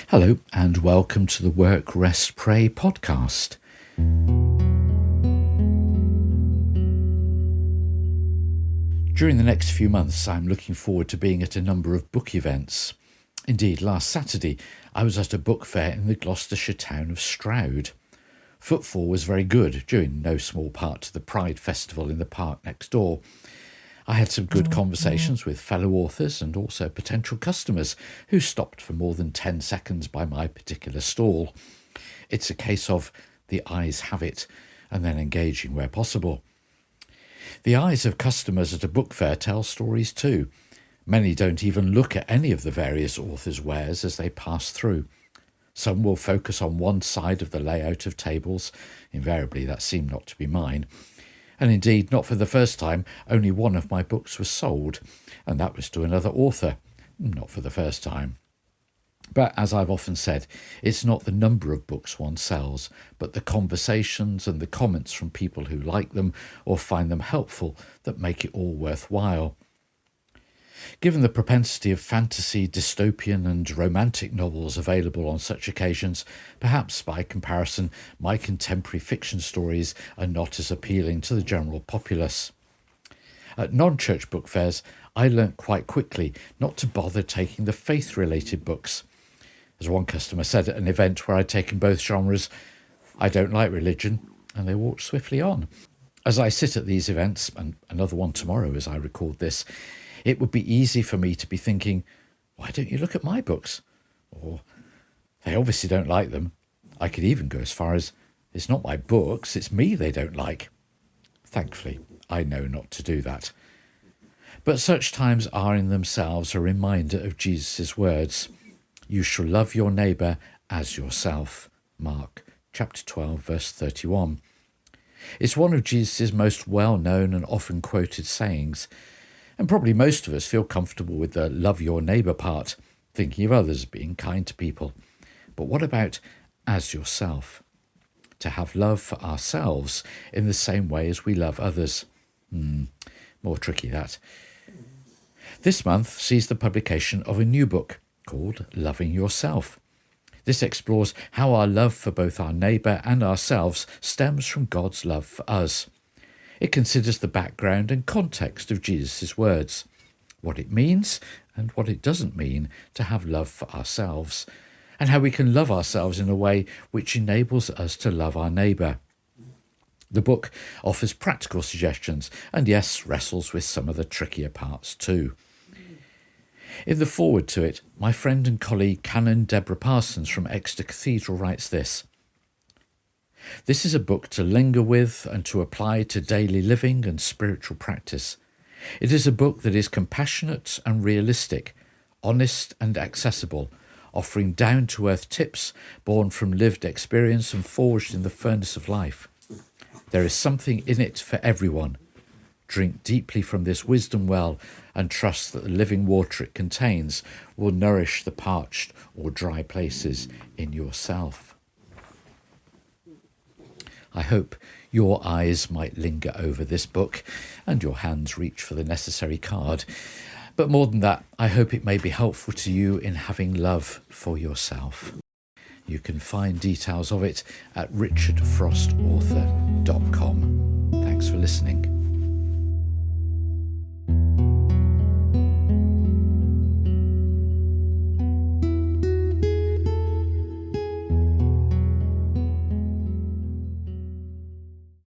Hello and welcome to the Work.Rest.Pray podcast. During the next few months, I'm looking forward to being at a number of book events. Indeed, last Saturday, I was at a book fair in the Gloucestershire town of Stroud. Footfall was very good, due in no small part to the Pride Festival in the park next door. I had some good conversations with fellow authors and also potential customers who stopped for more than 10 seconds by my particular stall. It's a case of the eyes have it and then engaging where possible. The eyes of customers at a book fair tell stories too. Many don't even look at any of the various authors' wares as they pass through. Some will focus on one side of the layout of tables. Invariably, that seemed not to be mine. And indeed, not for the first time, only one of my books was sold, and that was to another author, not for the first time. But as I've often said, it's not the number of books one sells, but the conversations and the comments from people who like them or find them helpful that make it all worthwhile. Given the propensity of fantasy, dystopian and romantic novels available on such occasions, perhaps by comparison my contemporary fiction stories are not as appealing to the general populace. At non-church book fairs, I learnt quite quickly not to bother taking the faith-related books. As one customer said at an event where I'd taken both genres, "I don't like religion," and they walked swiftly on. As I sit at these events, and another one tomorrow as I record this, it would be easy for me to be thinking, why don't you look at my books? Or, they obviously don't like them. I could even go as far as, it's not my books, it's me they don't like. Thankfully, I know not to do that. But such times are in themselves a reminder of Jesus' words, "You shall love your neighbour as yourself." Mark chapter 12, verse 31. It's one of Jesus' most well-known and often quoted sayings, and probably most of us feel comfortable with the love your neighbour part, thinking of others, being kind to people. But what about as yourself? To have love for ourselves in the same way as we love others. More tricky that. This month sees the publication of a new book called Loving Yourself. This explores how our love for both our neighbour and ourselves stems from God's love for us. It considers the background and context of Jesus' words, what it means and what it doesn't mean to have love for ourselves, and how we can love ourselves in a way which enables us to love our neighbour. The book offers practical suggestions and, yes, wrestles with some of the trickier parts too. In the foreword to it, my friend and colleague Canon Deborah Parsons from Exeter Cathedral writes this: "This is a book to linger with and to apply to daily living and spiritual practice. It is a book that is compassionate and realistic, honest and accessible, offering down-to-earth tips born from lived experience and forged in the furnace of life. There is something in it for everyone. Drink deeply from this wisdom well and trust that the living water it contains will nourish the parched or dry places in yourself." I hope your eyes might linger over this book and your hands reach for the necessary card. But more than that, I hope it may be helpful to you in having love for yourself. You can find details of it at richardfrostauthor.com. Thanks for listening.